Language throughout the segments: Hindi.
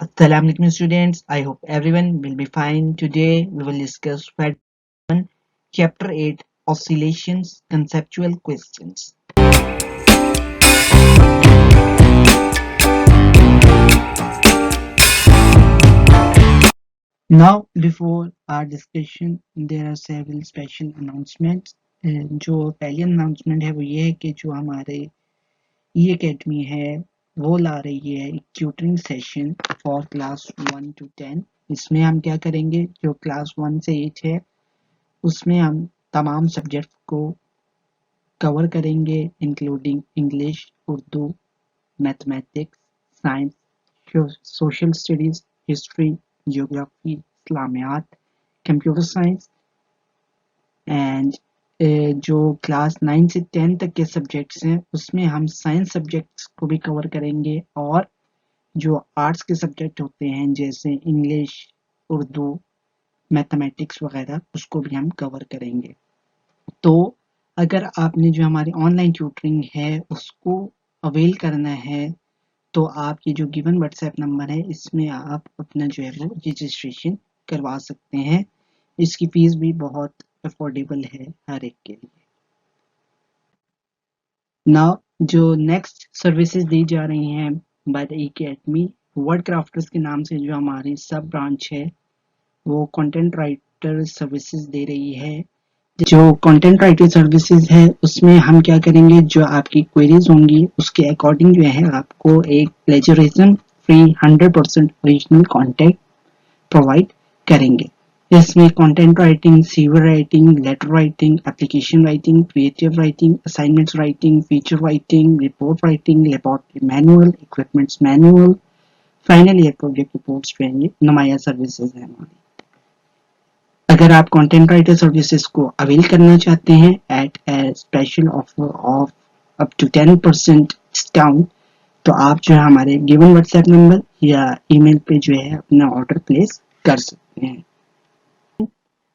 Assalamualaikum students. I hope everyone will be fine. Today we will discuss part 1, Chapter 8, Oscillations, Conceptual Questions. Now, before our discussion, there are several special announcements. जो पहली announcement है वो ये है कि जो हमारे ई अकेडमी है वो ला रही है एक tutoring session for class 1 to 10। इसमें हम क्या करेंगे, जो क्लास 1 से 8 है उसमें हम तमाम सब्जेक्ट को कवर करेंगे, including English, Urdu, mathematics, science, social studies, history, geography, Islamiyat, computer science and जो क्लास 9 से 10 तक के सब्जेक्ट्स हैं उसमें हम साइंस सब्जेक्ट्स को भी कवर करेंगे और जो आर्ट्स के सब्जेक्ट होते हैं जैसे इंग्लिश, उर्दू, मैथमेटिक्स वगैरह उसको भी हम कवर करेंगे। तो अगर आपने जो हमारी ऑनलाइन ट्यूटरिंग है उसको अवेल करना है तो आप ये जो गिवन व्हाट्सएप नंबर है इसमें आप अपना जो है वो रजिस्ट्रेशन करवा सकते हैं। इसकी फीस भी बहुत अफोर्डेबल है हर एक के लिए। नाउ जो नेक्स्ट सर्विसेज दी जा रही हैं by the academy, word crafters के नाम से जो हमारी सब ब्रांच है वो कंटेंट राइटर सर्विसेज दे रही है। जो कंटेंट राइटर सर्विसेज है उसमें हम क्या करेंगे, जो आपकी क्वेरीज होंगी उसके अकॉर्डिंग जो है आपको एक plagiarism free 100% original content provide करेंगे। इसमें content writing, CV writing, letter writing, application writing, creative writing, assignments writing, feature writing, report writing, laboratory manual, equipments manual, final year project reports जो है नुमाया सर्विसेज है हमारी। अगर आप कंटेंट राइटर सर्विसेज को अवेल करना चाहते हैं at a special offer of up to 10% discount तो आप जो है हमारे गिवन व्हाट्सएप नंबर या ईमेल पे जो है अपना ऑर्डर प्लेस कर सकते हैं।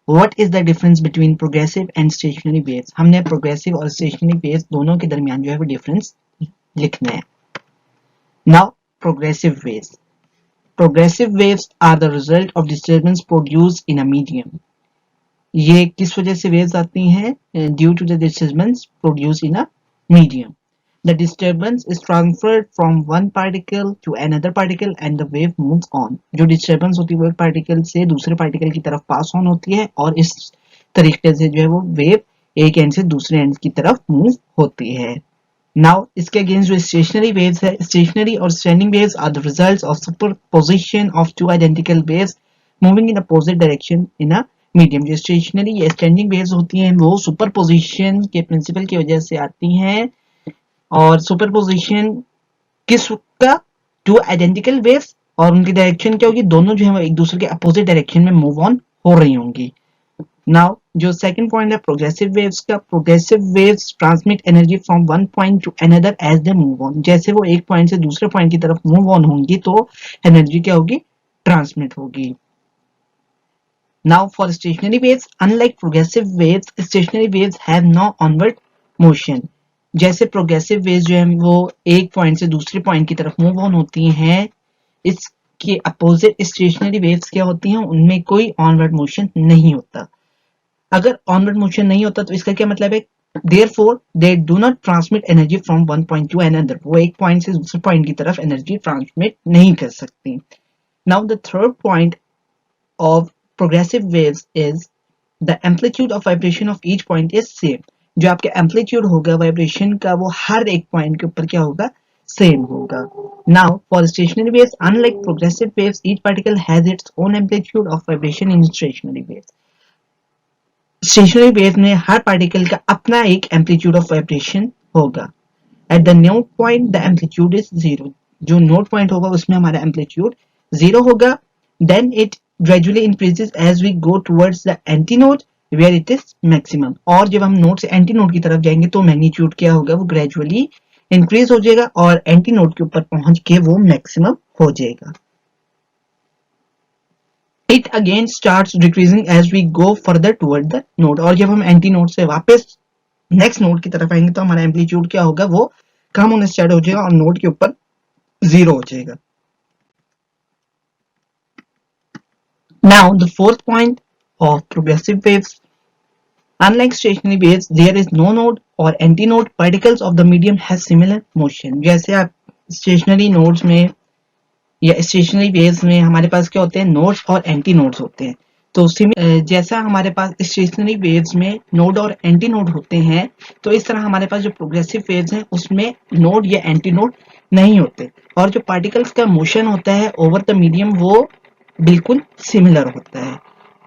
What is the difference between progressive and stationary waves? हमने progressive और stationary waves दोनों के दरमियान जो है वो डिफरेंस लिखना है। Now progressive waves. Progressive waves are the result of disturbance produced in a medium. ये किस वजह से वेव्स आती हैं? Due to the disturbance produce in a medium. The disturbance is transferred from one particle to another particle and the wave moves on. जो डिस्टर्बेंस होती है वो एक पार्टिकल से दूसरे पार्टिकल की तरफ पास ऑन होती है और इस तरीके से जो है वो वेव एक एंड से दूसरे एंड की तरफ मूव होती है। नाउ इसके अगेंस्ट जो स्टेशनरी वेव्स है, स्टेशनरी और standing waves are the results of superposition of two identical waves moving in opposite direction in a medium. जो स्टेशनरी या स्टैंडिंग वेव्स होती हैं वो सुपरपोजिशन के प्रिंसिपल की वजह से आती हैं। और सुपरपोजिशन किसका? टू आइडेंटिकल वेव्स, और उनकी डायरेक्शन क्या होगी? दोनों जो है वो एक दूसरे के अपोजिट डायरेक्शन में मूव ऑन हो रही होंगी। नाउ जो सेकंड पॉइंट है प्रोग्रेसिव वेव्स का, progressive waves transmit energy from one point to another as they move on. जैसे वो एक पॉइंट से दूसरे पॉइंट की तरफ मूव ऑन होंगी तो एनर्जी क्या होगी? ट्रांसमिट होगी। Now for stationary waves, unlike progressive waves, stationary waves have no onward motion. जैसे प्रोग्रेसिव वेव्स जो है वो एक पॉइंट से दूसरे पॉइंट की तरफ मूव ऑन होती हैं, इसके अपोजिट स्टेशनरी वेव्स क्या होती हैं? उनमें कोई ऑनवर्ड मोशन नहीं होता। अगर ऑनवर्ड मोशन नहीं होता तो इसका क्या मतलब है? Therefore, they do not transmit energy from one point to another. वो एक पॉइंट से दूसरे पॉइंट की तरफ एनर्जी ट्रांसमिट नहीं कर सकती। Now the third point of progressive waves is the amplitude of vibration of each point is same. जो आपके amplitude होगा वाइब्रेशन का वो हर एक पॉइंट के ऊपर क्या होगा? सेम होगा। Now for stationary waves, unlike progressive waves, each particle has its own amplitude of vibration in stationary waves. Stationary wave में हर पार्टिकल का अपना एक एम्पलीट्यूड ऑफ वाइब्रेशन होगा। At the node point the amplitude is zero. जो नोड पॉइंट होगा उसमें हमारा एम्पलीट्यूड जीरो होगा। Then it gradually increases as we go towards the antinode where it is maximum. और जब हम नोड से एंटीनोड की तरफ जाएंगे तो मैग्नीट्यूड क्या होगा? वो ग्रेजुअली इंक्रीज हो जाएगा और एंटीनोड के ऊपर पहुंच के वो मैक्सिमम हो जाएगा। It again starts decreasing as we go further toward the node. और जब हम एंटीनोड से वापस नेक्स्ट नोड की तरफ आएंगे तो हमारा एम्पलीट्यूड क्या होगा? वो कम होने स्टार्ट हो जाएगा और नोड के ऊपर जीरो हो जाएगा। Now the fourth point of progressive waves. Unlike stationary waves, there is no node or antinode. Particles of the medium has similar motion. जैसे आप stationary nodes में या स्टेशनरी वेव्स में हमारे पास क्या होते हैं, नोड्स और एंटी नोड्स होते हैं। तो जैसा हमारे पास स्टेशनरी वेव्स में नोड और एंटी नोड होते हैं, तो इस तरह हमारे पास जो प्रोग्रेसिव वेव्स हैं उसमें नोड या एंटी नोड नहीं होते, और जो पार्टिकल्स का मोशन होता है ओवर द मीडियम वो बिल्कुल सिमिलर होता है।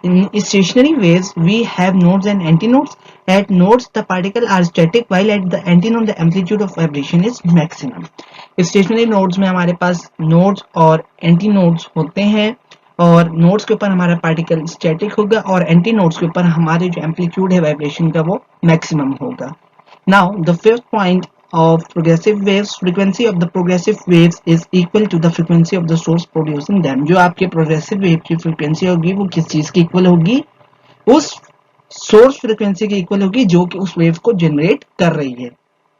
In stationary waves, we have nodes and antinodes. At nodes, the particles are static, while at the antinode, the amplitude of vibration is maximum. Stationary nodes में हमारे पास nodes और antinodes होते हैं, और nodes के ऊपर हमारा particle static होगा और antinodes के ऊपर हमारे जो amplitude है vibration का वो maximum होगा. Now, the fifth point of progressive waves, frequency of the progressive waves is equal to the frequency of the source producing them. जो आपके progressive wave की frequency होगी वो किस चीज की equal होगी, उस source frequency की equal होगी जो कि उस wave को generate कर रही है.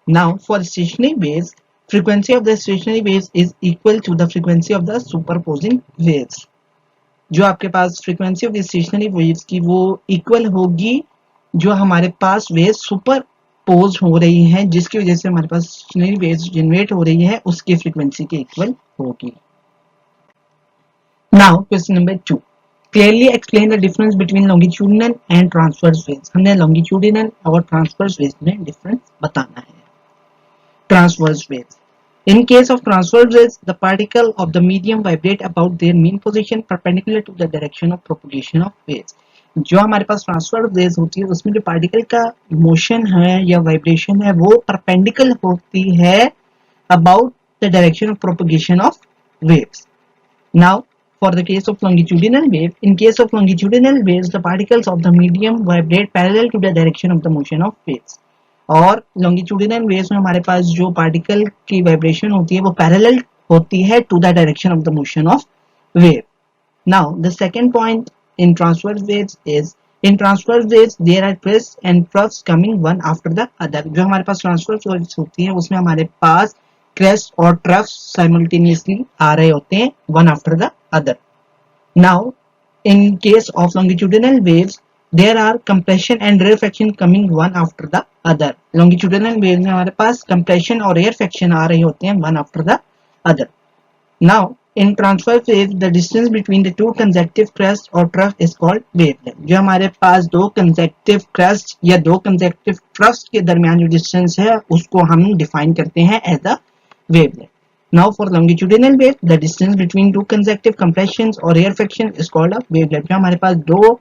Now, for stationary waves, frequency of the stationary waves is equal to the frequency of the superposing waves. जो आपके पास frequency of the stationary waves की वो equal होगी जो हमारे पास waves super पोज हो रही हैं, जिसकी वजह से हमारे पास स्टेशनरी वेव्स जनरेट हो रही है, उसकी फ्रीक्वेंसी के इक्वल होगी. Now question number 2, clearly explain the difference between longitudinal and transverse waves. हमने लॉन्गिट्यूडिनल और ट्रांसवर्स वेव्स में डिफरेंस बताना है. Transverse waves. In case of transverse waves, the particle of the medium vibrate about their mean position perpendicular to the direction of propagation of waves. जो हमारे पास ट्रांसवर्स वेव्स होती है उसमें जो पार्टिकल का मोशन है या वाइब्रेशन है वो परपेंडिकुलर होती है about the direction of propagation of waves. Now for the case of longitudinal wave, in case of longitudinal waves, the particles of the medium vibrate parallel to the direction of the motion of waves. और longitudinal waves में हमारे पास जो पार्टिकल की वाइब्रेशन होती है वो पैरेलल होती है to the direction of the motion of wave. Now, the second point in transverse waves is, in transverse waves there are crests and troughs coming one after the other. जो हमारे पास transverse waves होती है उसमें हमारे पास crest और troughs simultaneously आ रहे होते हैं one after the other. Now, in case of longitudinal waves there are compression and rarefaction coming one after the other. Longitudinal waves में हमारे पास compression और rarefaction आ रहे होते हैं one after the other. Now, in transverse waves, the distance between the two consecutive crests or trough is called wavelength. जो हमारे पास दो consecutive crests या दो consecutive troughs के दरमियान जो distance है उसको हम define करते हैं as the wavelength. Now, for longitudinal wave, the distance between two consecutive compressions or rarefaction is called a wavelength. जो हमारे पास दो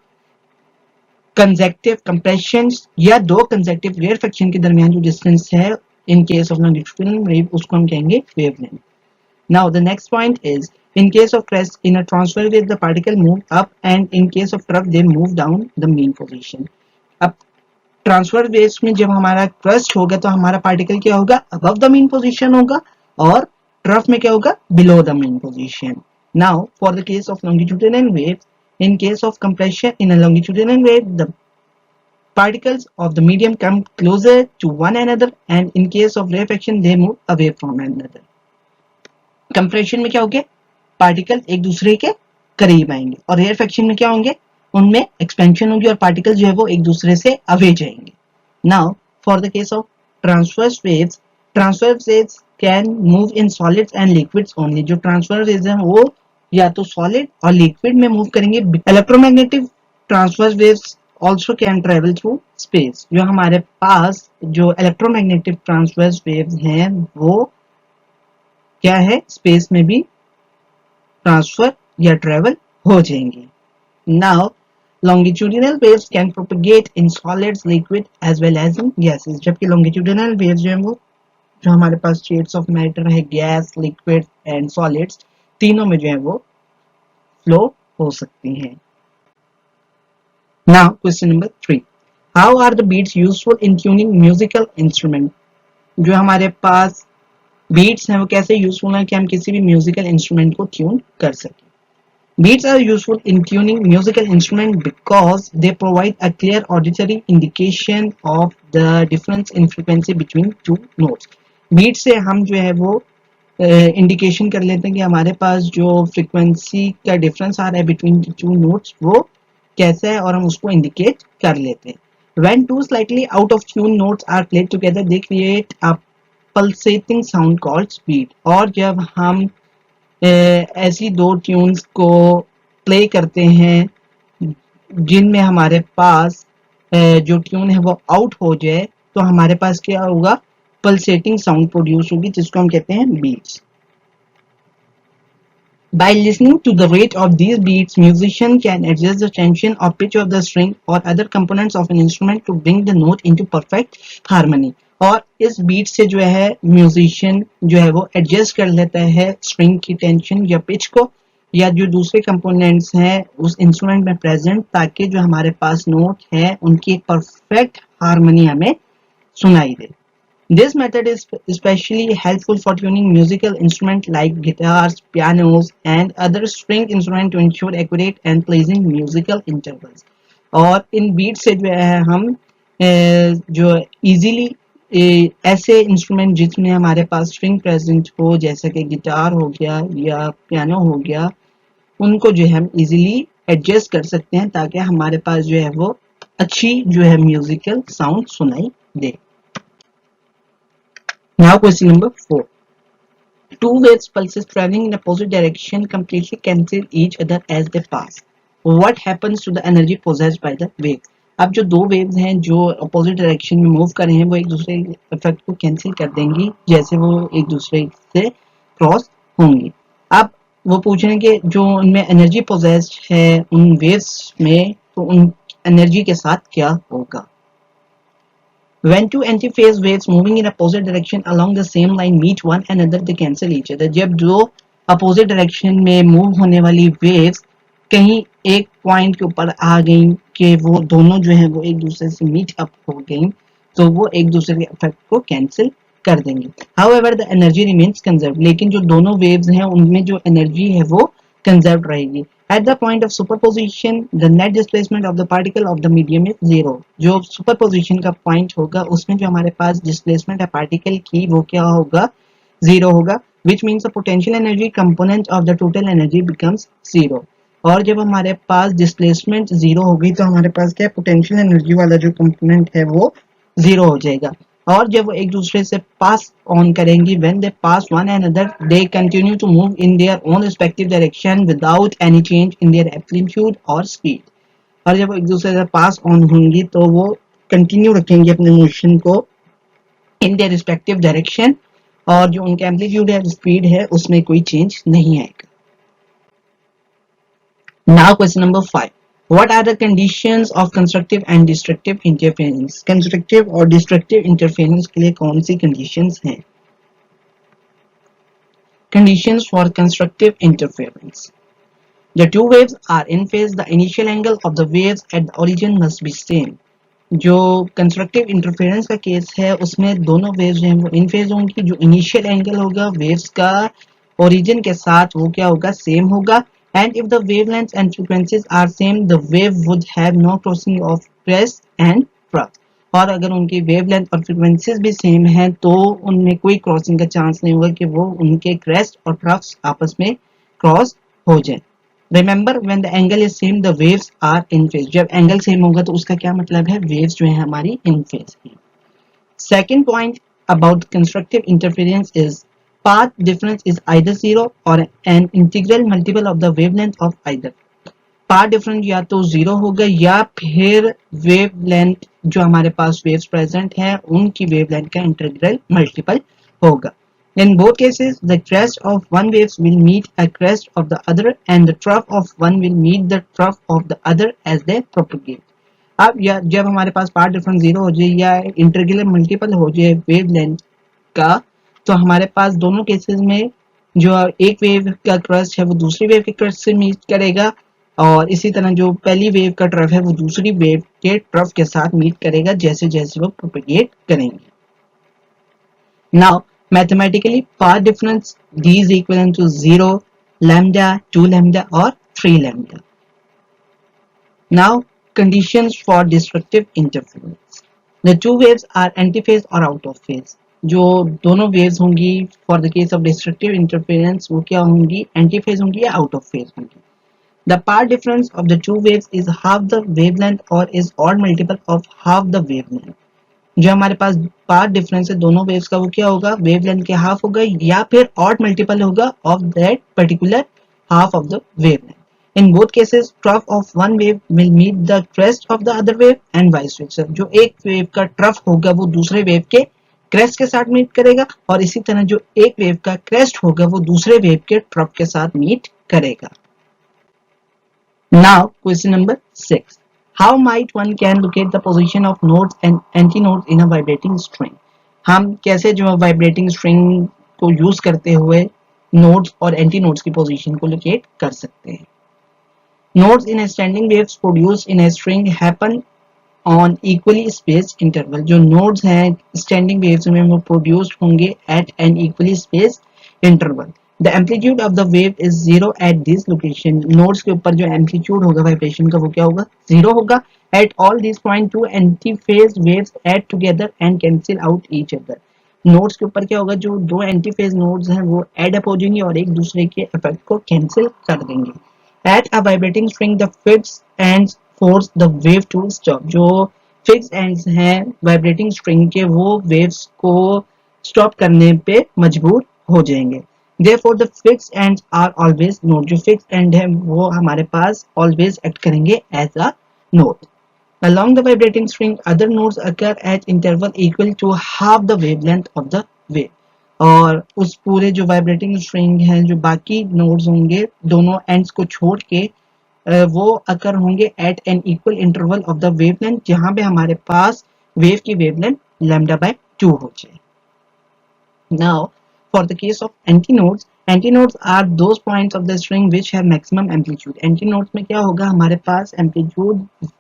consecutive compressions या दो consecutive rarefaction के दरमियान जो distance है in case of longitudinal wave उसको हम कहेंगे wavelength. Now the next point is, in case of crest in a transverse wave the particle move up, and in case of trough they move down the mean position. अब ट्रांसवर्स वेव्स में जब हमारा crest होगा तो हमारा पार्टिकल क्या होगा, above the mean position होगा, और trough में क्या होगा, below the mean position. Now for the case of longitudinal waves, in case of compression in a longitudinal wave the particles of the medium come closer to one another, and in case of rarefaction they move away from one another. Compression में क्या होंगे, पार्टिकल एक दूसरे के करीब आएंगे, और रेयरफेक्शन में क्या होंगे, उनमें एक्सपेंशन होगी और पार्टिकल जो है वो एक दूसरे से अवे जाएंगे. Now for the case of transverse waves can move in solids and liquids only. जो ट्रांसवर्स वेव्स हैं वो या तो सॉलिड और लिक्विड में मूव करेंगे. Electromagnetic transverse waves also can travel through space. जो हमारे पास जो इलेक्ट्रोमैग्नेटिक ट्रांसवर्स वेव्स हैं वो क्या है, स्पेस में भी ट्रांसफर या ट्रेवल हो जाएंगे. Now longitudinal waves can propagate in solids, liquid as well as in gases. जबकि लॉन्गिट्यूडिनल वेव्स जो है वो जो हमारे पास शेड्स ऑफ मैटर है, गैस, लिक्विड एंड सॉलिड्स, तीनों में जो है वो फ्लो हो सकती हैं. Now question number 3, how are the beats useful in tuning musical instrument. जो हमारे पास बीट्स हैं वो कैसे यूजफुल हैं कि हम किसी भी म्यूजिकल इंस्ट्रूमेंट को ट्यून कर सकें. Beats are useful in tuning musical instrument because they provide a clear auditory indication of the difference in frequency between two notes. Beats से हम जो है वो इंडिकेशन कर लेते हैं कि हमारे पास जो फ्रीक्वेंसी का डिफरेंस आ रहा है बिटवीन टू नोट्स वो कैसा है, और हम उसको इंडिकेट कर लेते हैं. When two slightly out of tune notes are played together, they create a pulsating sound called speed. और जब हम ऐसी दो ट्यून्स को प्ले करते हैं जिनमें हमारे पास जो ट्यून है वो आउट हो जाए, तो हमारे पास क्या होगा, पल्सेटिंग साउंड प्रोड्यूस होगी, जिसको हम कहते हैं beats. By listening to the rate of these beats, musician can adjust the tension or pitch of the string or other components of an instrument to bring the note into perfect harmony. और इस बीट से जो है म्यूजिशियन जो है वो एडजस्ट कर लेता है स्ट्रिंग की टेंशन या पिच को, या जो दूसरे कंपोनेंट्स हैं उस इंस्ट्रूमेंट में प्रेजेंट, ताकि जो हमारे पास नोट है उनकी एक परफेक्ट हार्मनी हमें सुनाई दे. This method is especially helpful for tuning musical instruments like guitars, pianos, and other string instruments to ensure accurate and pleasing musical intervals. और इन बीट से जो है हम जो इजीली ऐसे इंस्ट्रूमेंट जिसमें हमारे पास स्ट्रिंग प्रेजेंट हो, जैसे कि गिटार हो गया या पियानो हो गया, उनको जो है हम इजीली एडजस्ट कर सकते हैं ताकि हमारे पास जो है वो अच्छी जो है म्यूजिकल साउंड सुनाई दे. Now question number 4. Two waves pulses traveling in opposite direction completely cancel each other as they pass. What happens to the energy possessed by the waves? अब जो दो वेव्स हैं जो अपोजिट डायरेक्शन में मूव कर रहे हैं वो एक दूसरे इफेक्ट को कैंसिल कर देंगी जैसे वो एक दूसरे से क्रॉस होंगी. अब वो पूछ रहे हैं कि जो उनमें एनर्जी पोजेस्ड है उन वेव्स में, तो उन एनर्जी के साथ क्या होगा. When two antiphase waves moving in opposite direction along the same line meet one another, they cancel each other. जब दो opposite direction में move होने वाली waves कहीं एक point के ऊपर आ गई कि वो दोनों जो हैं वो एक दूसरे से meet up हो गई, तो वो एक दूसरे के effect को cancel कर देंगे. However, the energy remains conserved. लेकिन जो दोनों waves हैं उनमें जो energy है वो conserved रहेगी. At the point of superposition, the net displacement of the particle of the medium is zero. जो superposition का point होगा उसमें जो हमारे पास displacement है particle की वो क्या होगा, zero होगा, which means the potential energy component of the total energy becomes zero. और जब हमारे पास displacement zero होगी तो हमारे पास क्या potential energy वाला जो component है वो zero हो जाएगा. और जब वो एक दूसरे से पास ऑन करेंगी, when they pass one another, they continue to move in their own respective direction without any change in their amplitude or speed. और जब वो एक दूसरे से पास ऑन होंगी तो वो कंटिन्यू रखेंगे अपने मोशन को in their respective direction, और जो उनका एम्पलीट्यूड है स्पीड है उसमें कोई चेंज नहीं आएगा. Now question number 5. What are the conditions of constructive and destructive interference? Constructive और destructive interference के लिए कौन सी conditions हैं? Conditions for constructive interference. The two waves are in phase. The initial angle of the waves at the origin must be same. जो कंस्ट्रक्टिव इंटरफेरेंस का केस है उसमें दोनों वेव्स जो हैं वो इन फेज होंगी. जो इनिशियल एंगल होगा वेव्स का ओरिजिन के साथ वो क्या होगा, सेम होगा. And if the wavelengths and frequencies are same, the wave would have no crossing of crest and trough. और अगर उनकी वेवलेंथ और फ्रीक्वेंसीज भी सेम हैं तो उनमें कोई क्रॉसिंग का चांस नहीं होगा कि वो उनके क्रेस्ट और ट्रफ्स आपस में क्रॉस हो जाए. Remember, when the angle is same, the waves are in phase. जब एंगल सेम होगा तो उसका क्या मतलब है, वेव्स जो है हमारी इन फेज है. Second point about constructive interference is path difference is either zero or an integral multiple of the wavelength of either. Path difference या तो जीरो होगा या फिर वेवलेंथ जो हमारे पास वेव्स प्रेजेंट है उनकी वेवलेंथ का इंटीग्रल मल्टीपल होगा. In both cases, the crest of one wave will meet a crest of the other, and the trough of one will meet the trough of the other as they propagate. अब या जब हमारे पास पाथ डिफरेंस जीरो हो जाए या इंटीग्रल मल्टीपल हो जाए वेवलेंथ का, तो हमारे पास दोनों केसेस में जो एक वेव का क्रस्ट है वो दूसरी वेव के क्रस्ट से मीट करेगा, और इसी तरह जो पहली वेव का ट्रफ है वो दूसरी वेव के ट्रफ के साथ मीट करेगा जैसे जैसे वो प्रोपेगेट करेंगे. Now, mathematically, path difference d is equivalent to 0, lambda, 2 lambda or 3 lambda. Now, conditions for destructive interference. The two waves are antiphase or out of phase. जो दोनों वेव्स होंगी for the case of destructive interference वो क्या होंगी, एंटी फेज होंगी या आउट ऑफ फेज होंगी। The path difference of the two waves is half the wavelength और is odd multiple of half the wavelength. जो हमारे पास पाथ डिफरेंस है दोनों वेव्स का वो क्या होगा, वेवलेंथ के हाफ होगा या फिर ऑड मल्टीपल होगा of that particular half of the wavelength. In both cases, trough of one wave will meet the crest of the other wave and vice versa. जो एक वेव का ट्रफ होगा वो दूसरे वेव के क्रेस्ट के साथ मीट करेगा और इसी तरह जो एक वेव का क्रेस्ट होगा वो दूसरे वेव के ट्रफ के साथ मीट करेगा। Now, question number 6. How might one can locate the position of nodes and antinodes in a vibrating string? हम कैसे जो वाइब्रेटिंग स्ट्रिंग को यूज करते हुए नोड्स और एंटी नोड्स की पोजीशन को लोकेट कर सकते हैं। Nodes in a standing waves produced in a string happen on equally spaced interval. जो nodes हैं standing waves में वो produced होंगे at an equally spaced interval. The amplitude of the wave is zero at this location. Nodes के ऊपर जो amplitude होगा vibration का वो क्या होगा, zero होगा। At all these point two antiphase waves add together and cancel out each other. Nodes के ऊपर क्या होगा, जो दो एंटी फेज नोड्स हैं वो एड अप हो जाएंगे और एक दूसरे के इफेक्ट को कैंसिल कर देंगे। At a vibrating string the fixed ends force the wave to stop. जो फिक्स्ड एंड्स हैं वाइब्रेटिंग स्ट्रिंग के वो वेव्स को स्टॉप करने पे मजबूर हो जाएंगे। Therefore the fixed ends are always node. जो fixed end है वो हमारे पास always act करेंगे as a node. Along the vibrating string, other nodes occur at interval equal to half the wavelength of the wave. और उस पूरे जो वाइब्रेटिंग स्ट्रिंग है जो बाकी नोड्स होंगे दोनों एंड्स को छोड़ के वो अकर होंगे at an equal interval of the wavelength, जहां पे हमारे पास वेव की वेवलेंथ लैम्डा बाय 2 हो जाए। Now, for the case of antinodes are those points of the string which have maximum amplitude. Antinodes में क्या होगा, हमारे पास amplitude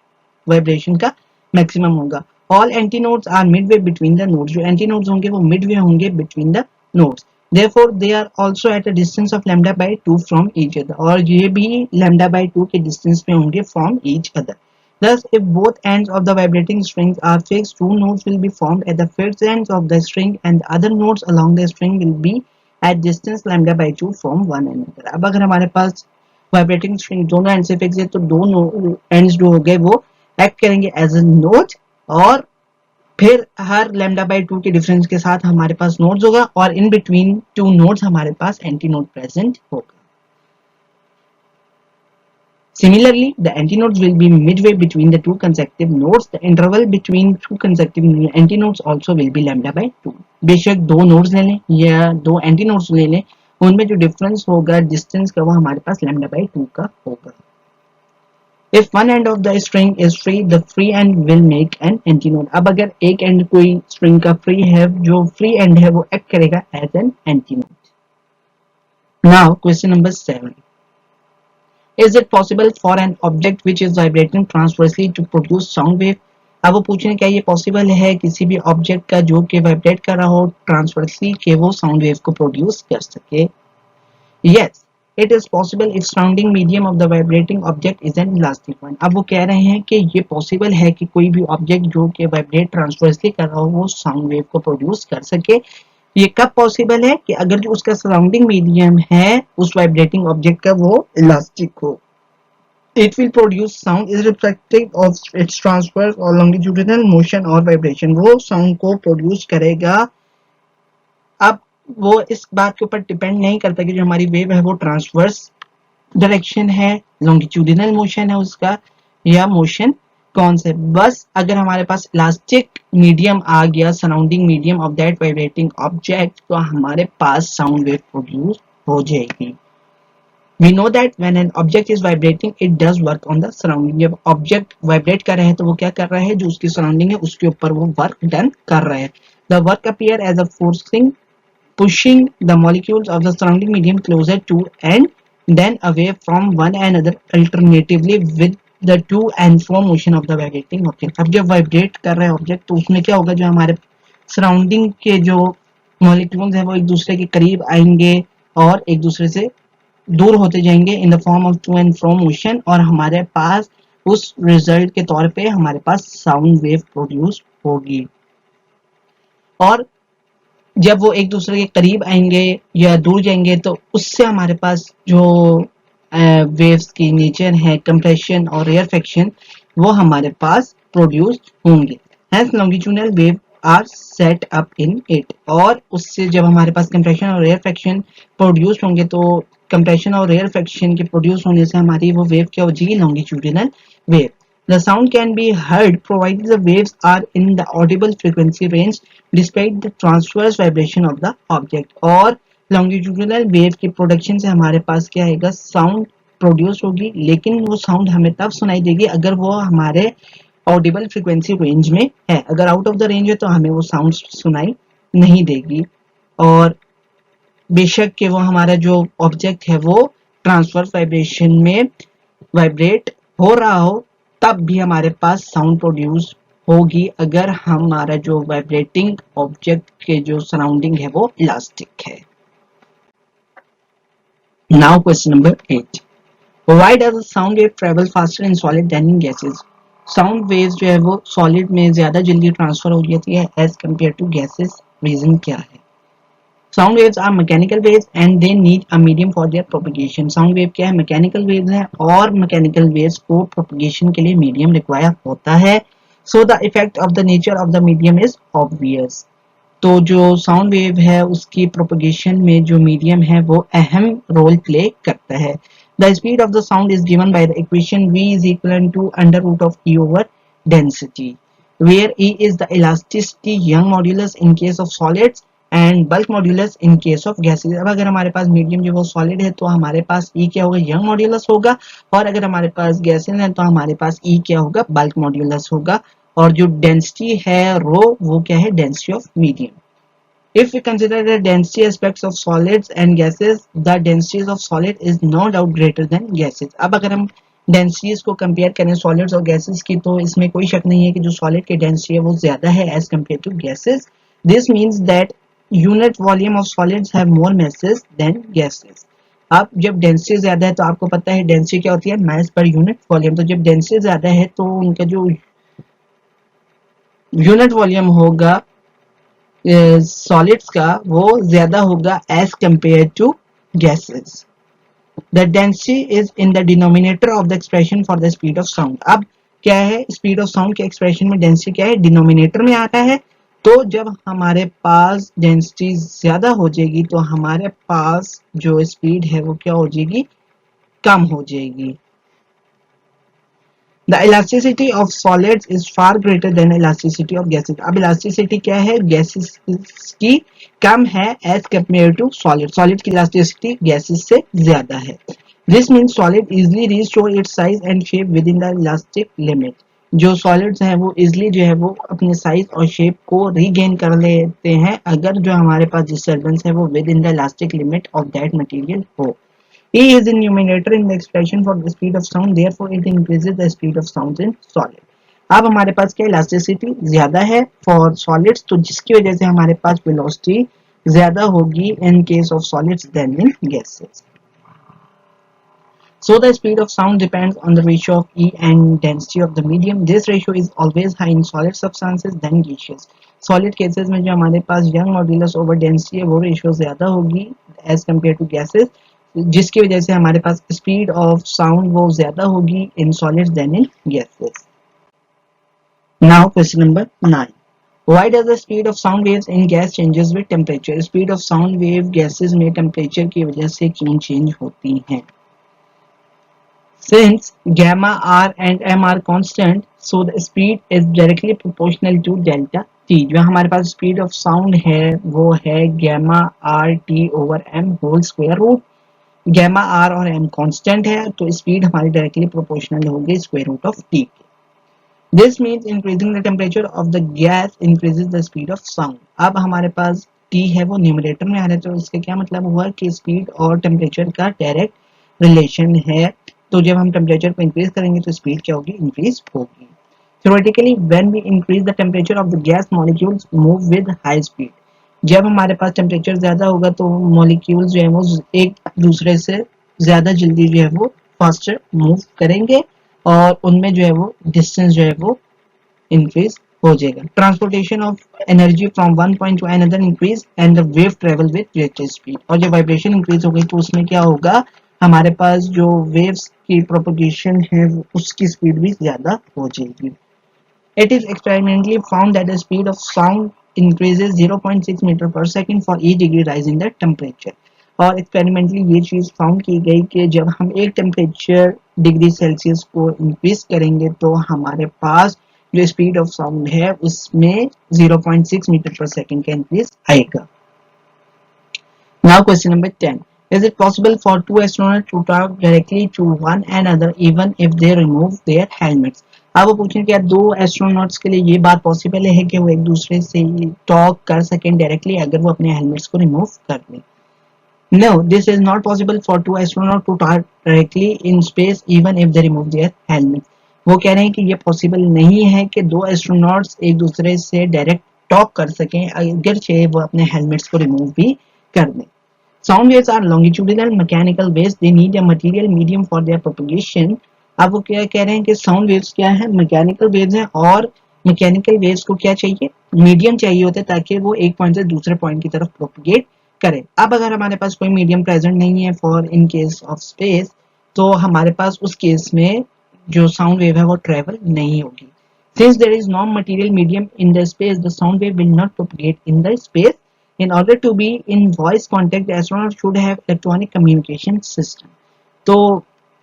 वाइब्रेशन का मैक्सिमम होगा। All antinodes are midway between the nodes. जो एंटीनोड्स होंगे वो मिडवे होंगे between the nodes. Therefore, they are also at a distance of lambda by 2 from each other. और ये भी lambda by 2 के distance में होंगे from each other. Thus, if both ends of the vibrating strings are fixed, two nodes will be formed at the fixed ends of the string and the other nodes along the string will be at distance lambda by 2 from one another. अब अगर हमारे पास वाइब्रेटिंग स्ट्रिंग दोनों एंड से फिक्स है तो दोनों एंड्स जो हो गए वो एक्ट करेंगे एज अ नोड और फिर हर लैम्डा बाय 2 के डिफरेंस के साथ हमारे पास नोड्स होगा और इन बिटवीन टू नोड्स हमारे पास एंटी नोड प्रेजेंट होगा। Similarly, the antinodes will be midway between the two consecutive nodes. The interval between two consecutive antinodes also will be lambda by 2. बेशक दो नोड्स ले लें या दो एंटीनोड्स ले लें, उनमें जो डिफरेंस होगा डिस्टेंस का वो हमारे पास लैम्डा बाय 2 का होगा। If one end of the string is free, the free end will make an antinode. अब अगर एक एंड कोई स्ट्रिंग का फ्री है, जो फ्री एंड है वो एक्ट करेगा as an antinode. Now, question number 7. Is it possible for an object which is vibrating transversely to produce sound wave? अब वो पूछ रहे हैं क्या ये पॉसिबल है किसी भी ऑब्जेक्ट का जो कि वाइब्रेट कर रहा हो ट्रांसवर्सली के वो साउंड वेव को प्रोड्यूस कर सके? Yes, it is possible if surrounding medium of the vibrating object is an elastic one. अब वो कह रहे हैं कि ये पॉसिबल है कि कोई भी ऑब्जेक्ट जो कि वाइब्रेट ट्रांसवर्सली कर रहा हो वो साउंड वेव को प्रोड्यूस कर सके। ये कब पॉसिबल है कि अगर जो उसका सराउंडिंग मीडियम है उस वाइब्रेटिंग ऑब्जेक्ट का वो इलास्टिक हो। It will produce sound irrespective of its transverse or longitudinal motion or vibration. वो साउंड को प्रोड्यूस करेगा। अब वो इस बात के ऊपर डिपेंड नहीं करता कि जो हमारी वेव है वो ट्रांसवर्स डायरेक्शन है, लॉन्गिट्यूडिनल मोशन है उसका या मोशन कौन से। बस अगर हमारे पास इलास्टिक मीडियम आ गया surrounding medium of that vibrating object तो हमारे पास साउंड वेव प्रोड्यूस हो जाएगी। We know that when an object is vibrating, it does work on the surrounding. जब ऑब्जेक्ट वाइब्रेट कर रहा है तो वो क्या कर रहा है, जो उसकी सराउंडिंग है उसके ऊपर वो वर्क डन कर रहा है। The work appear as a forcing pushing the molecules of the surrounding medium closer to and then away from one another alternatively with the to and fro motion of the vibrating object. अब जब वाइब्रेट कर रहा है ऑब्जेक्ट तो उसमें क्या होगा, जो हमारे सराउंडिंग के जो मॉलिक्यूल्स हैं वो एक दूसरे के करीब आएंगे और एक दूसरे से दूर होते जाएंगे in the form of to and fro motion और हमारे पास उस रिजल्ट के तौर पे हमारे पास साउंड वेव प्रोड्यूस होगी। और जब वो एक दूसरे के करीब आएंगे या दूर जाएंगे तो उससे हमारे पास जो वेव्स की नेचर है कंप्रेशन और रेयरफेक्शन वो हमारे पास प्रोड्यूस होंगे। Hence longitudinal wave are set up in it. और उससे जब हमारे पास कंप्रेशन और रेयरफेक्शन प्रोड्यूस होंगे तो कंप्रेशन और रेयरफेक्शन के प्रोड्यूस होने से हमारी वो वेव क्या हो जाएगी, longitudinal wave. The sound can be heard provided the waves are in the audible frequency range despite the transverse vibration of the object। और longitudinal wave की प्रोडक्शन से हमारे पास क्या आएगा, साउंड प्रोड्यूस होगी, लेकिन वो साउंड हमें तब सुनाई देगी अगर वो हमारे ऑडिबल फ्रीक्वेंसी रेंज में है। अगर आउट ऑफ द रेंज है तो हमें वो साउंड सुनाई नहीं देगी। और बेशक कि वो हमारा जो ऑब्जेक्ट है वो ट्रांसवर्स वाइब्रेशन में वाइब्रेट हो रहा हो, तब भी हमारे पास साउंड प्रोड्यूस होगी अगर हमारा जो वाइब्रेटिंग ऑब्जेक्ट के जो सराउंडिंग है वो इलास्टिक है। Now question number 8, why does sound wave travel faster in solid than in gases. Sound waves जो है वो सॉलिड में ज्यादा जल्दी ट्रांसफर हो जाती है as compare to gases. Reason क्या है? Sound waves are mechanical waves and they need a medium for their propagation. Sound wave क्या है? मैकेनिकल वेव्स है और मैकेनिकल वेव्स को प्रोपगेशन के लिए मीडियम रिक्वायर होता है। So the effect of the nature of the medium is obvious. तो जो साउंड वेव है उसकी प्रोपगेशन में जो मीडियम है वो अहम रोल प्ले करता है। The speed of the sound is given by the equation v is equivalent to under root of e over density, where e is the elasticity young modulus in case of solids and bulk modulus in case of gases. अब अगर हमारे पास मीडियम जो वो सॉलिड है तो हमारे पास ई क्या होगा, यंग मॉड्यूलस होगा। और अगर हमारे पास गैसेस है तो हमारे पास ई क्या होगा, बल्क मॉड्यूलस होगा। और जो डेंसिटी है रो वो क्या है, density of medium. If we consider the density aspects of solids and gases, the densities of solid is no doubt greater than gases। अब अगर हम डेंसिटीज को कंपेयर करें सॉलिड्स और गैसेस की तो इसमें कोई शक नहीं है कि जो सॉलिड की डेंसिटी है वो ज्यादा है as compare to gases. This means that unit volume of solids have more masses than gases. अब जब डेंसिटी ज्यादा है तो आपको पता है डेंसिटी क्या होती है, मास पर यूनिट वॉल्यूम। तो जब डेंसिटी ज्यादा है तो उनका जो यूनिट वॉल्यूम होगा सॉलिड्स का वो ज्यादा होगा as compare to gases. The density is in the denominator of the expression for the speed of sound. अब क्या है, स्पीड ऑफ साउंड के एक्सप्रेशन में डेंसिटी क्या है, डिनोमिनेटर में आता है। तो जब हमारे पास डेंसिटी ज्यादा हो जाएगी तो हमारे पास जो स्पीड है वो क्या हो जाएगी, कम हो जाएगी। The elasticity of solids is far greater than elasticity of gases। अब elasticity क्या है, gases की कम है as compared to solid। solid की elasticity gases से ज्यादा है। This means solid easily restore its size and shape within the elastic limit। जो solids हैं वो easily जो है वो अपने size और shape को regain कर लेते हैं अगर जो हमारे पास disturbance है वो within the elastic limit of that material हो। E is in numerator in the expression for the speed of sound, therefore it increases the speed of sound in solid। अब हमारे पास क्या इलास्टिसिटी ज्यादा है फॉर सॉलिड्स, तो जिसकी वजह से हमारे पास वेलोसिटी ज्यादा होगी in case of solids than in gases। So the speed of sound depends on the ratio of E and density of the medium। This ratio is always high in solid substances than gaseous। solid cases में जो हमारे पास young modulus over density है वो ratio ज्यादा होगी as compared to gases, जिसकी वजह से हमारे पास स्पीड ऑफ साउंड वो ज्यादा होगी in solids than in gases. Now question number 9, why does the speed of sound waves in gas changes with temperature. Speed of sound wave gases में टेम्परेचर की वजह से क्यों चेंज होती हैं? Since gamma r and m are constant, so the speed is directly proportional to delta t। जो हमारे पास स्पीड ऑफ साउंड है वो है gamma r t over m whole square root. Gamma R और एम कांस्टेंट है तो स्पीड हमारी डायरेक्टली प्रोपोर्शनल होगी स्क्वायर रूट ऑफ टी के। This means increasing the temperature of the gas increases the speed of sound. अब हमारे पास टी है वो न्यूमरेटर में आ रहा है तो इसका क्या मतलब हुआ कि स्पीड और टेम्परेचर का डायरेक्ट रिलेशन है। तो जब हम टेम्परेचर को इंक्रीज करेंगे तो स्पीड क्या होगी, इंक्रीज होगी। Theoretically, when we increase the temperature of the gas, molecules move with high speed। जब हमारे पास टेम्परेचर ज्यादा होगा तो मॉलिक्यूल्स जो है वो एक दूसरे से ज्यादा जल्दी जो है वो फास्टर मूव करेंगे और उनमें जो है वो डिस्टेंस जो है वो इंक्रीज हो जाएगा। Transportation of energy from one point to another increase and the wave travel with greater speed. और जब वाइब्रेशन इंक्रीज हो गई तो उसमें क्या होगा, हमारे पास जो वेव्स की प्रोपोगेशन है उसकी स्पीड भी ज्यादा हो जाएगी। It is experimentally found that the speed of sound increases 0.6 metre per second for each degree rise in the temperature। और एक्सपेरिमेंटली ये चीज फाउंड की गई कि जब हम एक टेम्परेचर डिग्री सेल्सियस को इंक्रीज करेंगे तो हमारे पास जो स्पीड ऑफ साउंड है उसमें 0.6 मीटर पर सेकंड का इंक्रीज आएगा। Now question number 10. Is it possible for two astronauts to talk directly to one another even if they remove their helmets? अब वो पूछें कि दो एस्ट्रोनॉट्स के लिए ये बात पॉसिबल है कि वो एक दूसरे से टॉक कर सकें डायरेक्टली अगर वो अपने हेलमेट्स को रिमूव कर दें। No, this is not possible for two astronauts to talk directly in space even if they remove their helmets। वो कह रहे हैं कि ये पॉसिबल नहीं है कि दो एस्ट्रोनॉट्स एक दूसरे से डायरेक्ट टॉक कर सकें अगर चाहे वो अपने हेलमेट्स को रिमूव भी कर दें। Sound waves are longitudinal mechanical waves. They need a material medium for their propagation। अब वो क्या कह रहे हैं कि साउंड वेव्स क्या है, मैकेनिकल वेव्स हैं और मैकेनिकल वेव्स को क्या चाहिए, मीडियम चाहिए होता है ताकि वो एक पॉइंट से दूसरे पॉइंट की तरफ प्रोपगेट करे। अब अगर हमारे पास कोई मीडियम प्रेजेंट नहीं है for in case of space तो हमारे पास उस केस में जो साउंड वेव है वो ट्रेवल नहीं होगी। Since there is no material medium in the space, the sound wave will not propagate in the space। In order to be in voice contact, the astronaut should have electronic communication system। तो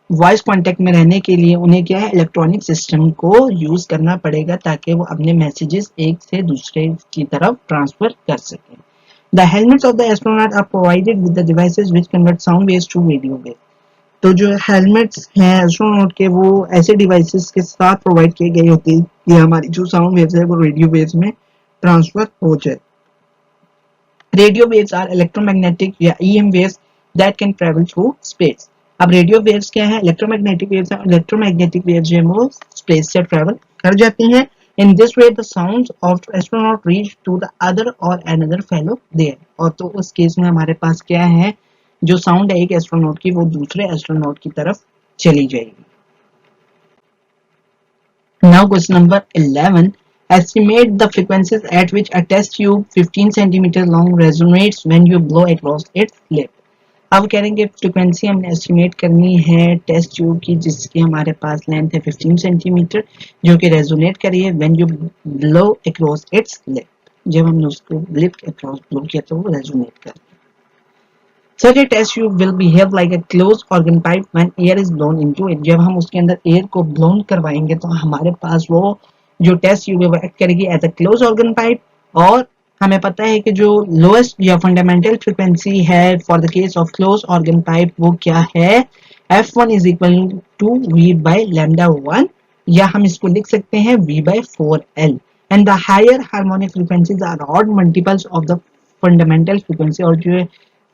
वॉइस कांटेक्ट में रहने के लिए उन्हें क्या है, इलेक्ट्रॉनिक सिस्टम को यूज करना पड़ेगा ताकि वो अपने मैसेजेस एक से दूसरे की तरफ ट्रांसफर कर सकें। The helmets of the astronaut are provided with the devices which convert sound waves to radio waves। तो जो हेलमेट्स हैं एस्ट्रोनॉट के वो ऐसे डिवाइसेस के साथ प्रोवाइड किए गए होते हैं कि हमारी जो साउंड वेव्स है वो रेडियो वेव्स में ट्रांसफर हो जाए। रेडियो वेव्स आर इलेक्ट्रोमैग्नेटिक या EM waves that can travel through space. अब रेडियो वेव्स क्या है, इलेक्ट्रोमैग्नेटिक वेव्स हैं। इलेक्ट्रोमैग्नेटिक वेव्स जो है वो स्पेस से ट्रैवल कर जाती हैं। In this way the sounds of astronaut reach to the other और अनदर फेलो देयर। और तो उस केस में हमारे पास क्या है, जो साउंड है एक एस्ट्रोनॉट की वो दूसरे एस्ट्रोनॉट की तरफ चली जाएगी। Now question number 11. Estimate the frequencies at which a test tube 15 cm long resonates when you blow across its lip। अब करेंगे फ्रीक्वेंसी हमने एस्टिमेट करनी है टेस्ट ट्यूब की जिसकी हमारे पास लेंथ है 15 सेंटीमीटर जो कि रेजोनेट करी है when you blow across its lip. जब हमने उसको लिप के अक्रॉस ब्लो किया तो वो रेजोनेट कर। Such a test tube will behave like a closed organ pipe when air is blown into it। जब हम उसके अंदर एयर को ब्लोन करवाएंगे तो हमारे पास वो जो टेस्ट ट्यूब है वो एक्ट करेगी as a close organ pipe. और हमें पता है कि जो लोएस्ट या फंडामेंटल फ्रीक्वेंसी है for the case of close organ pipe वो क्या है, F1 is equal to V by lambda 1 या हम इसको लिख सकते हैं V by 4L। And the higher harmonic frequencies are odd multiples of the fundamental frequency. और जो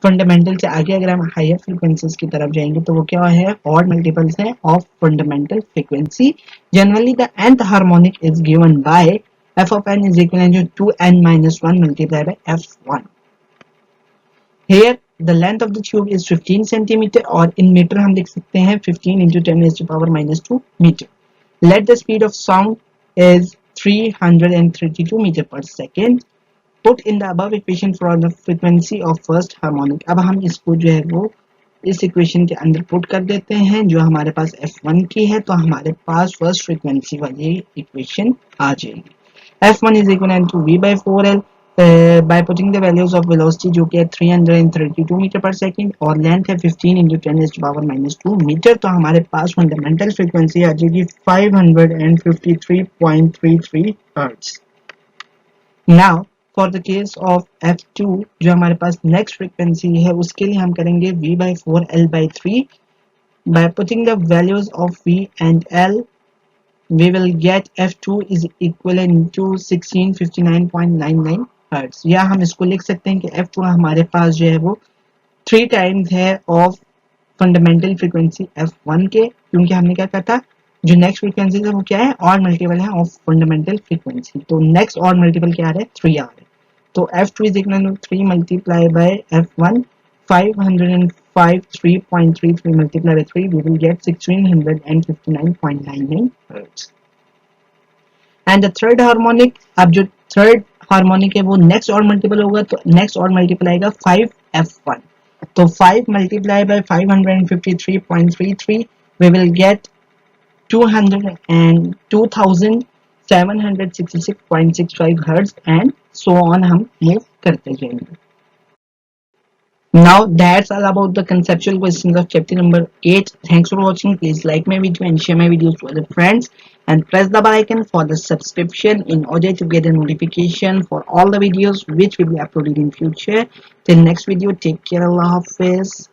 फंडामेंटल से आगे अगर हम हायर फ्रीक्वेंसीज की तरफ जाएंगे तो वो क्या है, ऑड मल्टीपल्स है of fundamental frequency. Generally the nth harmonic is given by f of n is equal to 2n minus 1 multiplied by f1। Here the length of the tube is 15 centimeter और in meter हम लिख सकते हैं 15 into 10 raised to power minus 2 meter। Let the speed of sound is 332 meter per second। Put in the above equation for the frequency of first harmonic। अब हम इसको जो है वो इस इक्वेशन के अंदर पुट कर देते हैं जो हमारे पास F1 की है तो हमारे पास फर्स्ट फ्रीक्वेंसी वाली इक्वेशन आ जाएगी। F1 is equal to V by 4L by putting the values of velocity जो कि है 332 मीटर पर सेकेंड और लेंथ है 15 into 10 raised to power minus 2 metre तो हमारे पास फंडामेंटल फ्रीक्वेंसी आ जाएगी 553.33 hertz. Now for the case of F2 जो हमारे पास नेक्स्ट फ्रीक्वेंसी है उसके लिए हम करेंगे V by 4L by 3 by putting the values of V and L we will get F2 is equivalent to 1659.99 Hz। या हम इसको लिख सकते हैं कि F2 हमारे पास जो है वो 3 टाइम्स है ऑफ फंडामेंटल फ्रीक्वेंसी F1 के, क्योंकि हमने क्या कहा था जो नेक्स्ट फ्रीक्वेंसी है वो क्या है, ऑड मल्टीपल है ऑफ फंडामेंटल फ्रीक्वेंसी। तो नेक्स्ट ऑड मल्टीपल क्या आ रहा है, 3 आ रहा है। तो F2 is equal to 3 multiplied by F1 505.333 multiplied by 3 we will get 1659.99 Hz। And the third harmonic, अब जो थर्ड हार्मोनिक है वो नेक्स्ट और मल्टीपल होगा, तो नेक्स्ट और मल्टीपल आएगा 5f1, तो 5 multiply by 553.33 we will get 200 and 2766.65 hertz and so on, हम मूव करते जाएंगे. Now that's all about the conceptual questions of chapter number 8. Thanks for watching. Please like my video and share my videos to other friends and press the bell icon for the subscription in order to get a notification for all the videos which will be uploaded in future. Till next video, take care. Allah Hafiz.